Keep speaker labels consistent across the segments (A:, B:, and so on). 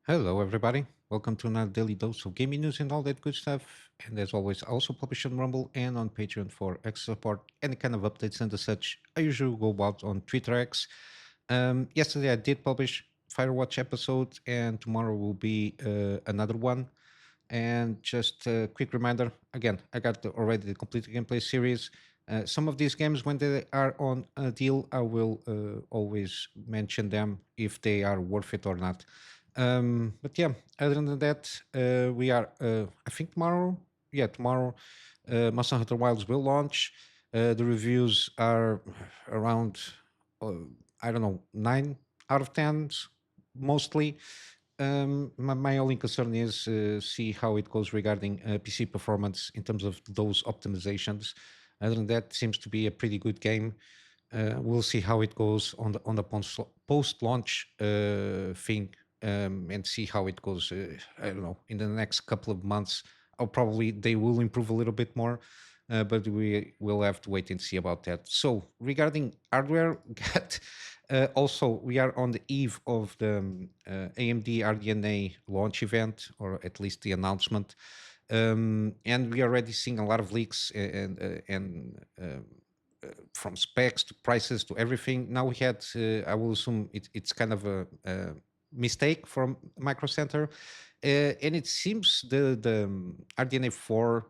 A: Hello, everybody. Welcome to another daily dose of gaming news and all that good stuff. And as always, I also publish on Rumble and on Patreon for extra support, any kind of updates and the such. I usually go about on Twitter X. Yesterday, I did publish Firewatch episode, and tomorrow will be another one. And just a quick reminder again, I got already the complete gameplay series. Some of these games, when they are on a deal, I will always mention them if they are worth it or not. But yeah, other than that, we are, I think tomorrow, Monster Hunter Wilds will launch. The reviews are around, uh, I don't know, 9 out of 10, mostly. My only concern is see how it goes regarding PC performance in terms of those optimizations. Other than that, seems to be a pretty good game. We'll see how it goes on the post launch thing, and see how it goes. I don't know, in the next couple of months. I'll probably they will improve a little bit more, but we will have to wait and see about that. So regarding hardware, also we are on the eve of the AMD RDNA launch event, or at least the announcement, and we are already seeing a lot of leaks from specs to prices to everything. Now we had, I will assume it's kind of a mistake from MicroCenter, and it seems the RDNA 4,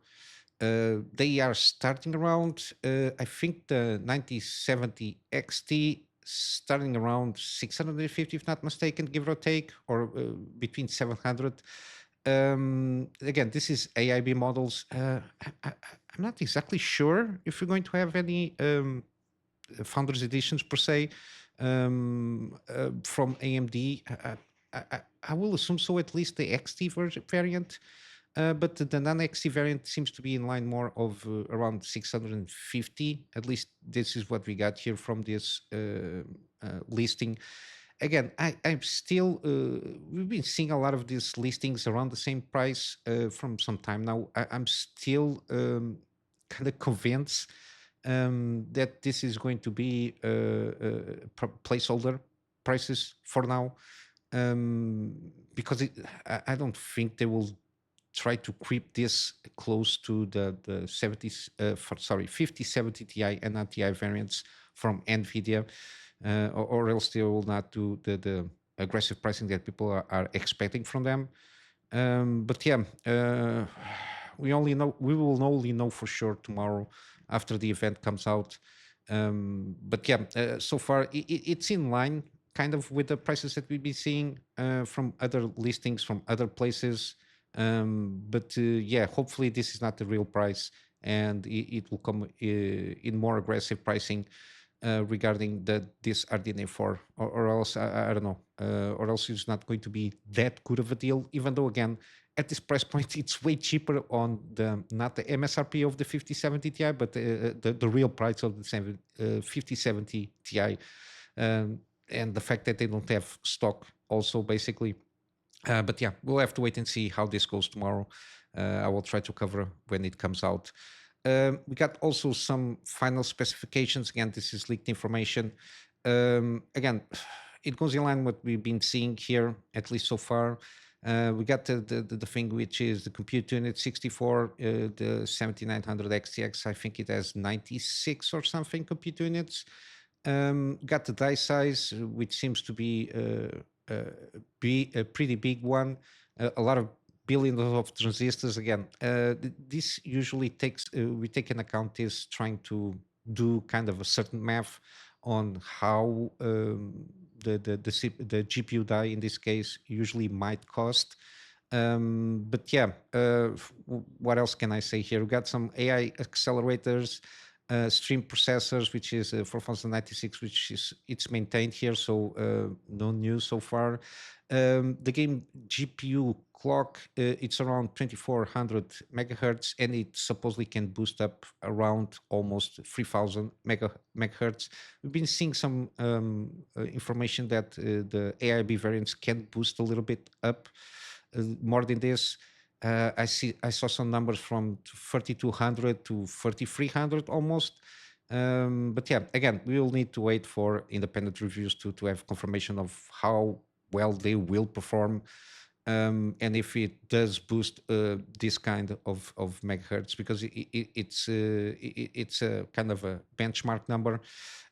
A: they are starting around, I think the 9070 XT starting around 650, if not mistaken, give or take, or between 700. Again, this is AIB models. I'm not exactly sure if we're going to have any founders editions per se from AMD. I will assume so, at least the XT variant. But the non-XT variant seems to be in line more of around 650. At least this is what we got here from this listing. Again, I'm still, we've been seeing a lot of these listings around the same price from some time now. I'm still kind of convinced that this is going to be placeholder prices for now, because I don't think they will try to creep this close to the 70s, 5070 Ti and not Ti variants from NVIDIA, or else they will not do the aggressive pricing that people are expecting from them. But yeah, we will only know for sure tomorrow after the event comes out. But yeah, so far it's in line kind of with the prices that we've been seeing from other listings from other places. But yeah, hopefully this is not the real price, and it will come in more aggressive pricing regarding this RDNA 4, or else I don't know, or else it's not going to be that good of a deal. Even though again, at this price point, it's way cheaper on the not the MSRP of the 5070 Ti, but the real price of the 5070 Ti, and the fact that they don't have stock also basically. But yeah, we'll have to wait and see how this goes tomorrow. I will try to cover when it comes out. We got also some final specifications. Again, this is leaked information. Again, it goes in line with what we've been seeing here, at least so far. We got the thing which is the compute unit 64, the 7900 XTX. I think it has 96 or something compute units. Got the die size, which seems to be a pretty big one. A lot of billions of transistors. Again, this usually takes we take in account is trying to do kind of a certain math on how the GPU die in this case usually might cost. But yeah, what else can I say here? We got some AI accelerators, stream processors, which is 4096, which is it's maintained here, so no news so far. The game GPU clock, it's around 2400 megahertz, and it supposedly can boost up around almost 3000 megahertz. We've been seeing some information that the AIB variants can boost a little bit up more than this. I saw some numbers from 3200 to 3300 almost. But yeah, again, we will need to wait for independent reviews to have confirmation of how well they will perform. and if it does boost this kind of megahertz, because it's a kind of a benchmark number.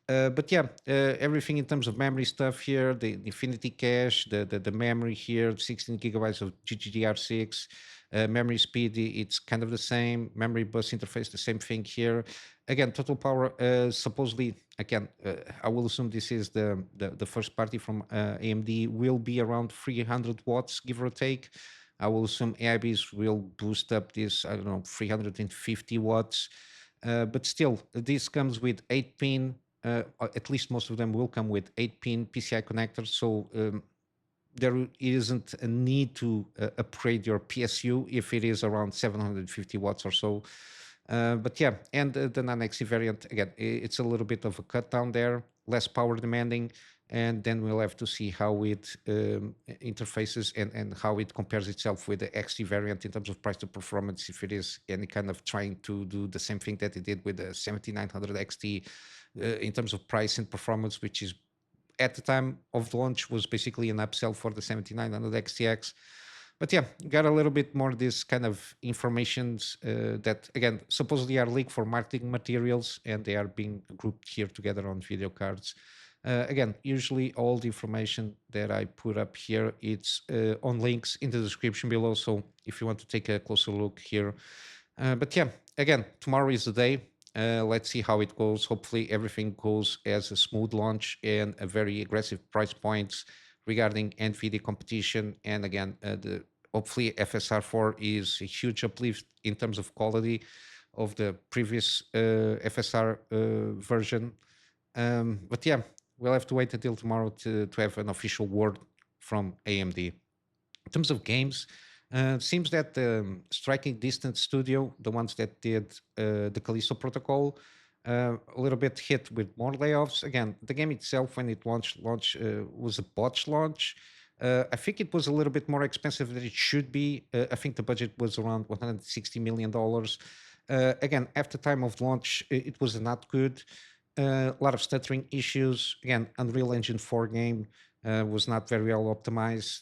A: But yeah, everything in terms of memory stuff here, the infinity cache, the memory here, 16 gigabytes of GDDR6, memory speed, it's kind of the same. Memory bus interface, the same thing here. Again, total power, supposedly, again, I will assume this is the first party from AMD, will be around 300 watts, give or take. I will assume AIBs will boost up this, I don't know, 350 watts. But still, this comes with 8-pin, at least most of them will come with 8-pin PCI connectors. So there isn't a need to upgrade your PSU if it is around 750 watts or so. But yeah, and the non-XC variant, again, it's a little bit of a cut down there, less power demanding, and then we'll have to see how it interfaces and how it compares itself with the XT variant in terms of price to performance, if it is any kind of trying to do the same thing that it did with the 7900 XT in terms of price and performance, which is at the time of launch was basically an upsell for the 7900 XTX. But yeah, got a little bit more this kind of informations that again supposedly are leaked for marketing materials, and they are being grouped here together on video cards. Again, usually all the information that I put up here, it's on links in the description below. So if you want to take a closer look here, but yeah, again, tomorrow is the day. Let's see how it goes. Hopefully, everything goes as a smooth launch and a very aggressive price points regarding NVIDIA competition. And again, hopefully FSR4 is a huge uplift in terms of quality of the previous FSR version. But yeah, we'll have to wait until tomorrow to have an official word from AMD. In terms of games, seems that Striking Distance Studio, the ones that did the Callisto protocol, a little bit hit with more layoffs. Again, the game itself, when it launched was a botch launch. I think it was a little bit more expensive than it should be. I think the budget was around $160 million. Again, after time of launch, it was not good. A lot of stuttering issues. Again, Unreal Engine 4 game was not very well optimized.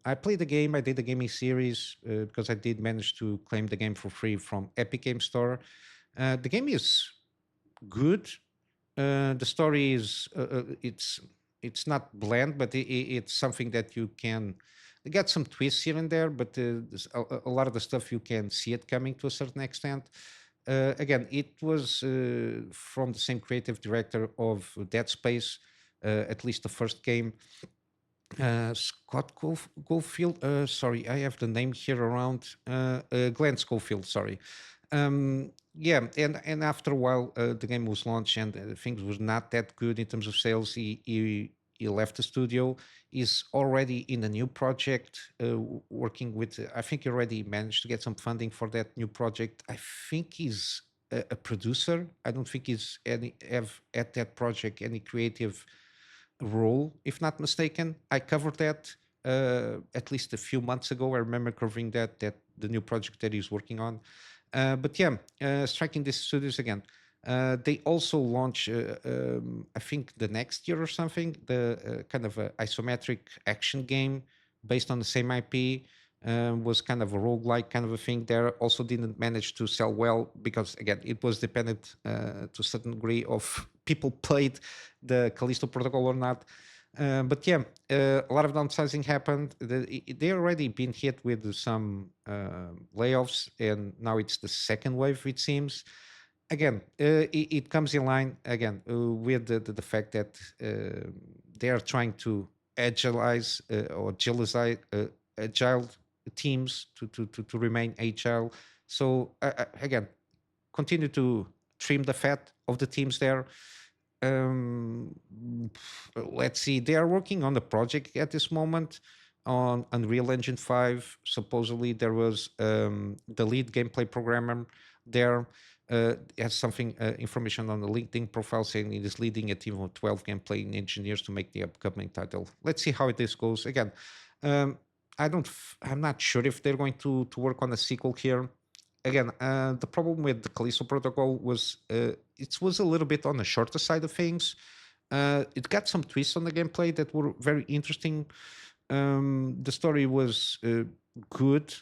A: I played the game. I did the gaming series because I did manage to claim the game for free from Epic Game Store. The game is good. The story is it's not bland, but it's something that you can get some twists here and there. But a lot of the stuff you can see it coming to a certain extent. Again, it was from the same creative director of Dead Space, at least the first game. Scott Goldfield. Sorry, I have the name here around. Glenn Schofield. Sorry. Yeah, and after a while, the game was launched and things was not that good in terms of sales. He left the studio. He's already in a new project, working with. I think he already managed to get some funding for that new project. I think he's a producer. I don't think he's have at that project any creative role, if not mistaken. I covered that at least a few months ago. I remember covering that the new project that he's working on. But yeah, Striking This Studios again. They also launch, I think, the next year or something, the kind of a isometric action game based on the same IP. Was kind of a roguelike kind of a thing there. Also didn't manage to sell well because, again, it was dependent to a certain degree of people played the Callisto protocol or not. But yeah, a lot of downsizing happened. They already been hit with some layoffs, and now it's the second wave, it seems. Again, it comes in line again with the fact that they are trying to agilize or agile teams to remain agile. So again, continue to trim the fat of the teams there. um, let's see, they are working on the project at this moment on Unreal Engine 5. Supposedly there was the lead gameplay programmer there has something information on the LinkedIn profile saying it is leading a team of 12 gameplay engineers to make the upcoming title. Let's see how this goes. Again, um, I'm not sure if they're going to work on a sequel here. Again, the problem with the Callisto protocol was it was a little bit on the shorter side of things. It got some twists on the gameplay that were very interesting. The story was good,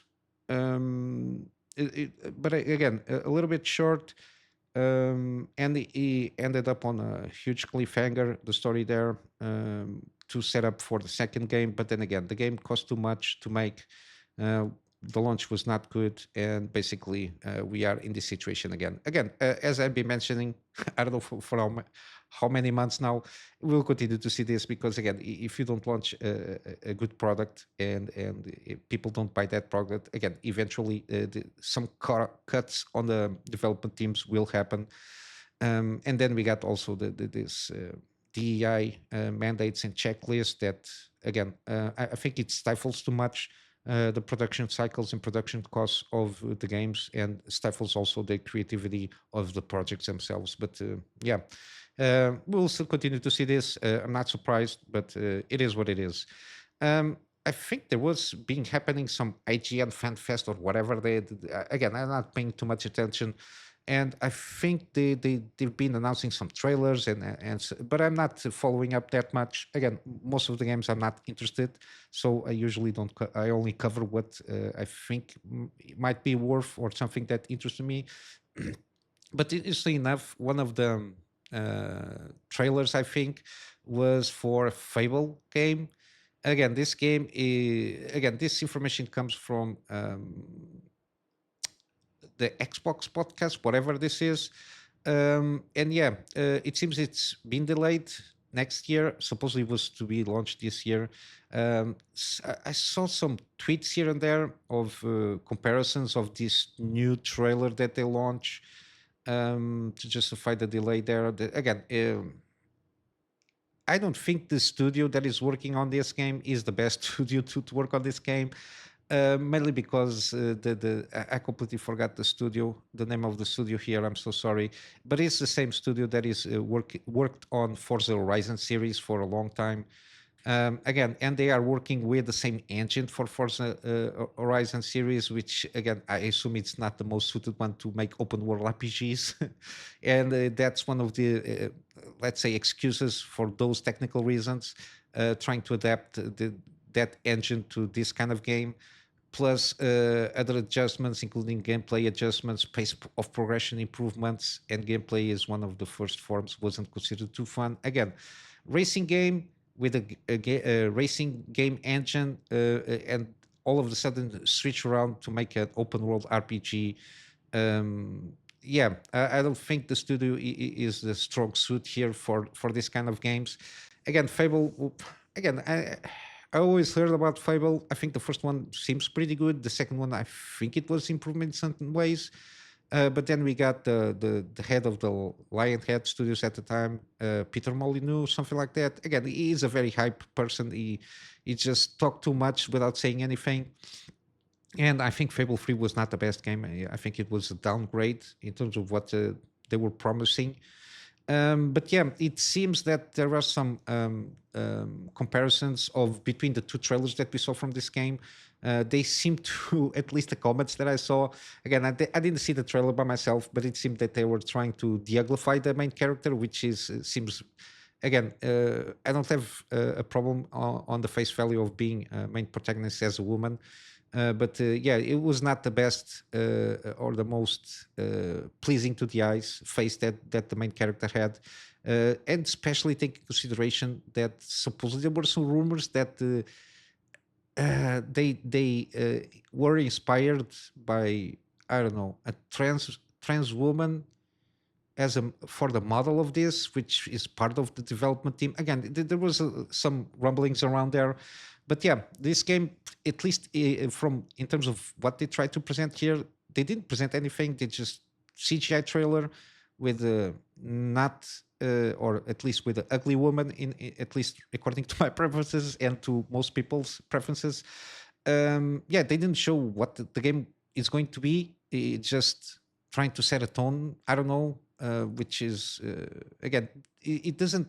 A: um, but again, a little bit short. And he ended up on a huge cliffhanger. The story there to set up for the second game, but then again, the game cost too much to make. Uh, the launch was not good, and basically, we are in this situation again. Again, as I've been mentioning, I don't know for how many months now, we'll continue to see this because again, if you don't launch a good product and if people don't buy that product, again, eventually some cuts on the development teams will happen. And then we got also this DEI mandates and checklists that again, I think it stifles too much the production cycles and production costs of the games, and stifles also the creativity of the projects themselves. But yeah, we'll still continue to see this. I'm not surprised, but it is what it is. I think there was being happening some IGN fan fest or whatever. Again, I'm not paying too much attention, and I think they've been announcing some trailers but I'm not following up that much. Again, most of the games I'm not interested, so I usually don't. I only cover what I think might be worth or something that interests me. But interestingly enough, one of the trailers I think was for a Fable game. Again, again, this information comes from the Xbox podcast, whatever this is. And yeah, it seems it's been delayed next year. Supposedly it was to be launched this year. I saw some tweets here and there of comparisons of this new trailer that they launch to justify the delay there. Again, I don't think the studio that is working on this game is the best studio to work on this game. Mainly because I completely forgot the studio, the name of the studio here. I'm so sorry, but it's the same studio that is worked on Forza Horizon series for a long time. Again, and they are working with the same engine for Forza Horizon series, which again I assume it's not the most suited one to make open world RPGs, and that's one of the let's say excuses for those technical reasons, trying to adapt that engine to this kind of game, plus other adjustments, including gameplay adjustments, pace of progression improvements, and gameplay is one of the first forms wasn't considered too fun. Again, racing game with a racing game engine, and all of a sudden switch around to make an open world RPG. Yeah, I don't think the studio is the strong suit here for this kind of games. Again, Fable. Again, I always heard about Fable. I think the first one seems pretty good. The second one, I think it was improvement in certain ways. But then we got the head of the Lionhead Studios at the time, Peter Molyneux, something like that. Again, he is a very hype person. He just talked too much without saying anything. And I think Fable 3 was not the best game. I think it was a downgrade in terms of what they were promising. But yeah, it seems that there are some comparisons of between the two trailers that we saw from this game. They seem to, at least the comments that I saw, again, I didn't see the trailer by myself, but it seemed that they were trying to de-uglify the main character, which is seems, again, I don't have a problem on the face value of being a main protagonist as a woman. But yeah, it was not the best or the most pleasing to the eyes face that the main character had, and especially take into consideration that supposedly there were some rumors that they were inspired by, I don't know, a trans woman as a for the model of this, which is part of the development team. Again, there was some rumblings around there, but yeah, this game, at least from in terms of what they tried to present here, they didn't present anything. They just CGI trailer with not or at least with an ugly woman at least according to my preferences and to most people's preferences. Yeah, they didn't show what the game is going to be. It just trying to set a tone. I don't know, which is again, it doesn't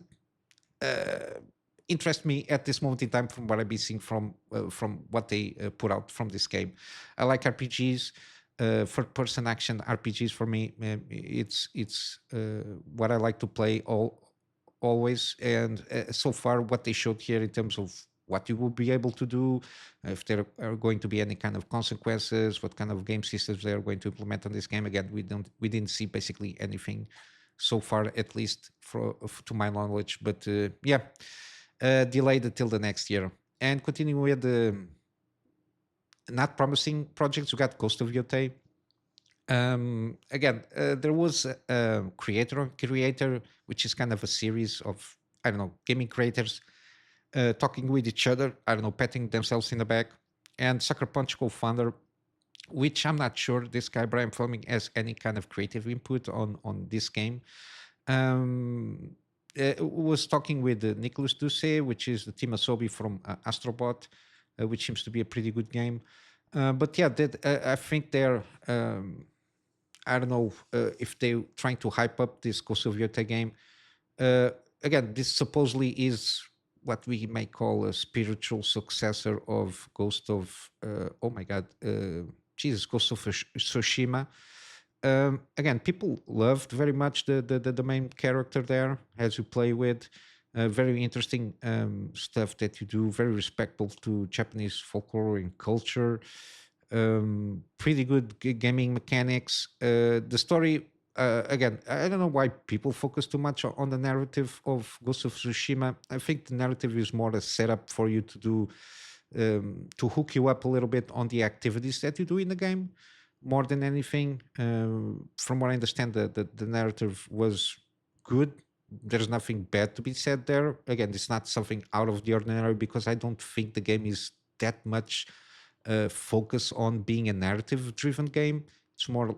A: uh, interest me at this moment in time from what I've been seeing from what they put out from this game. I like RPGs. Third person action RPGs for me, it's what I like to play always. And so far, what they showed here in terms of what you will be able to do, if there are going to be any kind of consequences, what kind of game systems they are going to implement on this game. Again, we didn't see basically anything so far, at least to my knowledge. But yeah, delayed until the next year. And continuing with the not promising projects, we got Ghost of Yotei. Again, there was a creator, which is kind of a series of, I don't know, gaming creators talking with each other, I don't know, patting themselves in the back. And Sucker Punch co-founder, which I'm not sure this guy Brian Fleming has any kind of creative input on this game. Um, was talking with Nicholas Duce, which is the team Asobi from Astrobot, which seems to be a pretty good game. But yeah, I think they're. I don't know if they're trying to hype up this Ghost of Yotei game. Uh, Again, this supposedly is what we may call a spiritual successor of Ghost of. Oh my God, Jesus, Ghost of Tsushima. Again, people loved very much the main character there as you play with. Very interesting stuff that you do. Very respectful to Japanese folklore and culture. Pretty good gaming mechanics. The story, again, I don't know why people focus too much on the narrative of Ghost of Tsushima. I think the narrative is more a setup for you to do to hook you up a little bit on the activities that you do in the game more than anything. From what I understand, the narrative was good. There's nothing bad to be said there. Again, it's not something out of the ordinary because I don't think the game is that much focus on being a narrative driven game. It's more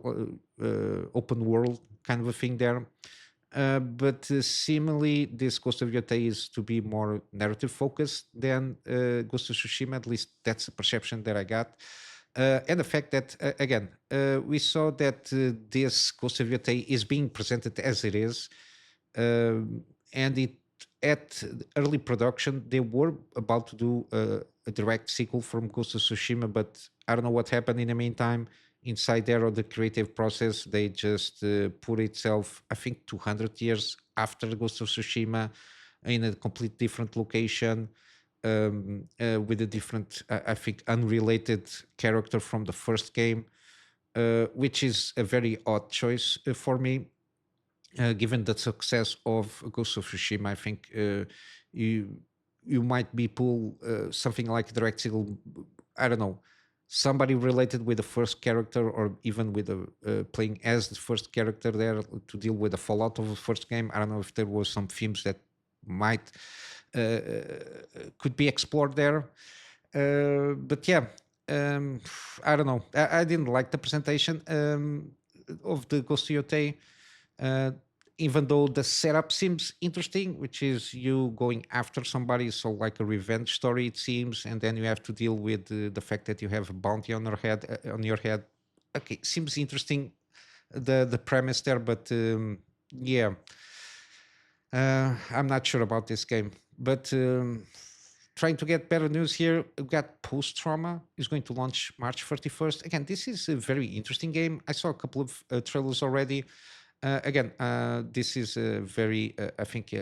A: open world kind of a thing there. But similarly, this Ghost of Yotei is to be more narrative focused than Ghost of Tsushima. At least that's the perception that I got. And the fact that, again, we saw that this Ghost of Yotei is being presented as it is. And it at early production, they were about to do a direct sequel from Ghost of Tsushima, but I don't know what happened in the meantime. Inside there of the creative process, they just put itself, I think, 200 years after Ghost of Tsushima in a complete different location with a different, I think, unrelated character from the first game, which is a very odd choice for me given the success of Ghost of Tsushima. I think you you might be pull something like direct sequel. I don't know, somebody related with the first character, or even with the playing as the first character there to deal with the fallout of the first game. I don't know if there was some themes that might uh, could be explored there. But yeah, um, I don't know. I didn't like the presentation of the Ghost of Yotei, uh, even though the setup seems interesting, which is you going after somebody, so like a revenge story it seems, and then you have to deal with the fact that you have a bounty on your head. Okay, seems interesting, the premise there, but yeah, I'm not sure about this game. But trying to get better news here, we've got Post Trauma is going to launch March 31st. Again, this is a very interesting game. I saw a couple of trailers already. Again, this is a very, I think,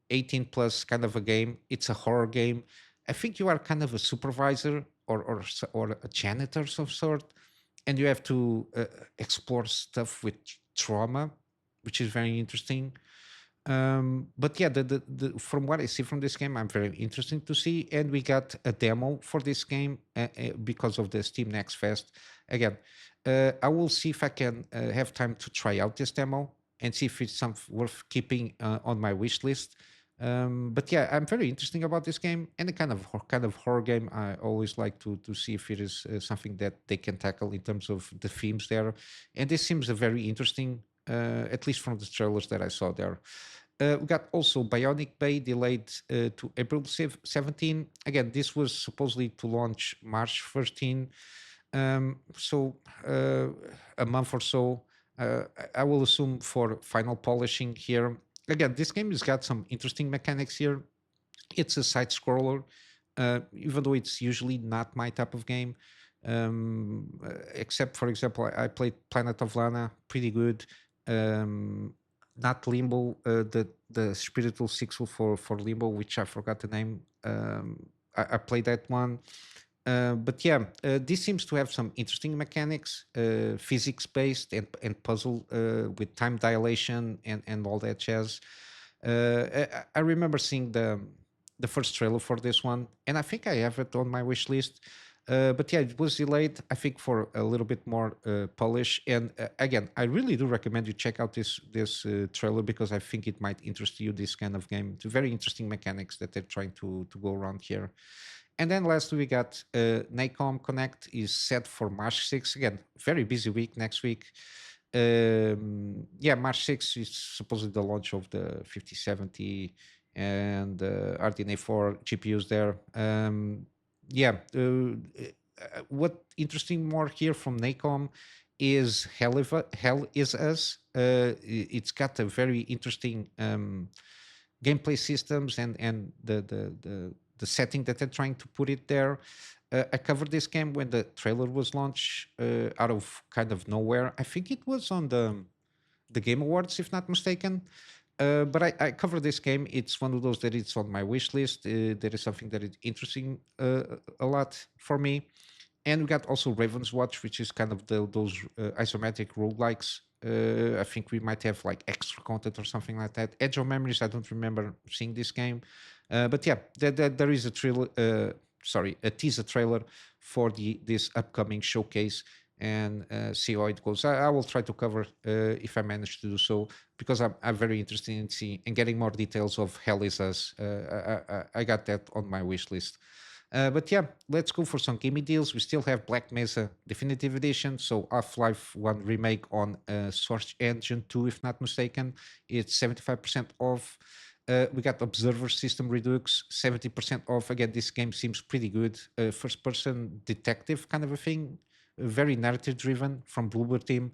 A: 18 plus kind of a game. It's a horror game. I think you are kind of a supervisor or a janitor of some sort, and you have to explore stuff with trauma, which is very interesting. But yeah, from what I see from this game, I'm very interested to see. And we got a demo for this game because of the Steam Next Fest. Again, I will see if I can have time to try out this demo and see if it's something worth keeping on my wish list. But yeah, I'm very interested about this game, and the kind of horror game. I always like to see if it is something that they can tackle in terms of the themes there. And this seems a very interesting, at least from the trailers that I saw there. We got also Bionic Bay delayed to April 17. Again, this was supposedly to launch March 13. So a month or so. I will assume for final polishing here. Again, this game has got some interesting mechanics here. It's a side scroller, even though it's usually not my type of game. Except, for example, I played Planet of Lana, pretty good. Um, Not Limbo, the spiritual sequel for Limbo, which I forgot the name. I played that one. But yeah, this seems to have some interesting mechanics, physics based and puzzle with time dilation and all that jazz. I remember seeing the first trailer for this one, and I think I have it on my wish list. But yeah, it was delayed, I think, for a little bit more polish. And again, I really do recommend you check out this trailer because I think it might interest you. This kind of game, it's very interesting mechanics that they're trying to go around here. And then lastly, we got Nacon Connect is set for March 6th. Again, very busy week next week. Yeah, March 6th is supposedly the launch of the 5070 and RDNA 4 GPUs there. Yeah, what interesting more here from Nacon is Hell is Us. It's got a very interesting gameplay systems and the setting that they're trying to put it there. I covered this game when the trailer was launched out of kind of nowhere. I think it was on the Game Awards, if not mistaken. But I covered this game. It's one of those that it's on my wish list. There is something that is interesting a lot for me. And we got also Raven's Watch, which is kind of those isometric roguelikes. I think we might have like extra content or something like that. Edge of Memories, I don't remember seeing this game. But yeah, there is a a teaser trailer for this upcoming showcase and see how it goes. I will try to cover if I manage to do so because I'm very interested in seeing and getting more details of Hell is Us. I got that on my wish list. But yeah, let's go for some gaming deals. We still have Black Mesa Definitive Edition, so Half-Life 1 Remake on Source Engine 2, if not mistaken. It's 75% off. We got Observer System Redux, 70% off. Again, this game seems pretty good. First-person detective kind of a thing, very narrative-driven from Bloober Team.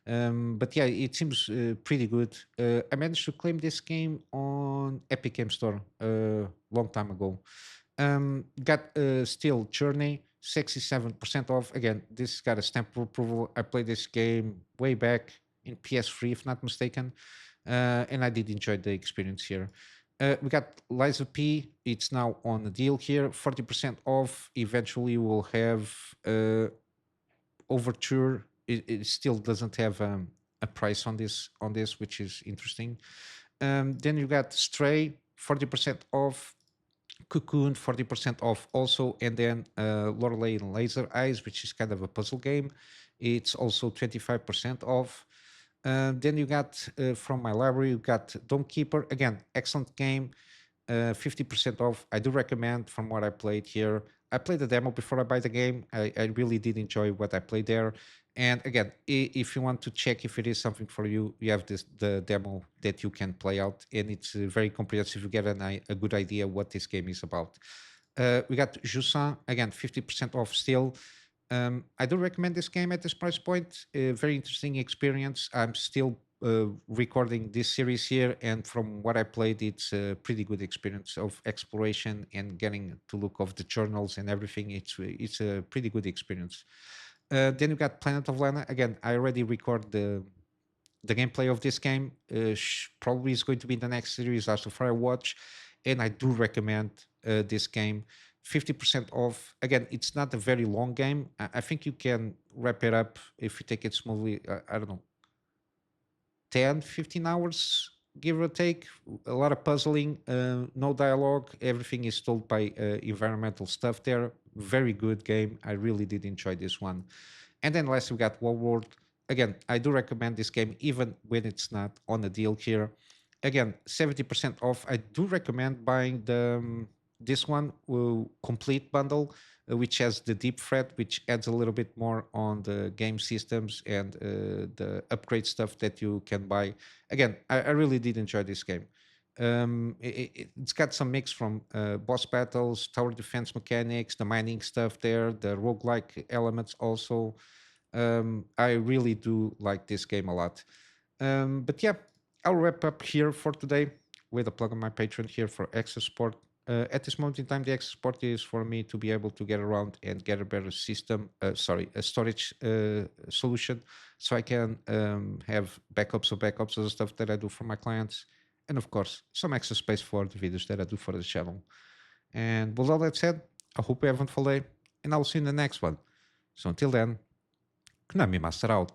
A: But yeah, it seems pretty good. I managed to claim this game on Epic Game Store a long time ago. Got Steel Journey, 67% off. Again, this got a stamp of approval. I played this game way back in PS3, if not mistaken, and I did enjoy the experience here. We got Liza P. It's now on a deal here, 40% off. Eventually, we'll have Overture. It still doesn't have a price on this, which is interesting. Then you got Stray, 40% off. Cocoon 40% off also, and then Lorelei and Laser Eyes, which is kind of a puzzle game. It's also 25% off. Then you got from my library, you got Dome Keeper, again, excellent game, 50% off. I do recommend from what I played here. I played the demo before I buy the game. I really did enjoy what I played there. And again, if you want to check if it is something for you, you have the demo that you can play out, and it's very comprehensive. You get a good idea what this game is about. We got Jusant, again, 50% off still. I do recommend this game at this price point. Very interesting experience. I'm still recording this series here, and from what I played, it's a pretty good experience of exploration and getting to look of the journals and everything. It's a pretty good experience. Then you got Planet of Lana. Again, I already record the gameplay of this game. Probably is going to be the next series as far I watch, and I do recommend this game. 50% off. Again, it's not a very long game. I think you can wrap it up if you take it smoothly. I don't know, 10, 15 hours, give or take. A lot of puzzling, no dialogue. Everything is told by environmental stuff there. Very good game. I really did enjoy this one. And then last we got World. Again, I do recommend this game even when it's not on a deal here. Again, 70% off. I do recommend buying this one complete bundle, which has the deep threat, which adds a little bit more on the game systems and the upgrade stuff that you can buy. Again, I really did enjoy this game. It's got some mix from boss battles, tower defense mechanics, the mining stuff there, the roguelike elements also. I really do like this game a lot. But yeah, I'll wrap up here for today with a plug on my Patreon here for access support. At this moment in time, the access support is for me to be able to get around and get a better system, a storage solution, so I can have backups of the stuff that I do for my clients, and of course, some extra space for the videos that I do for the channel. And with all that said, I hope you haven't fallen, and I'll see you in the next one. So until then, Kunami Master out.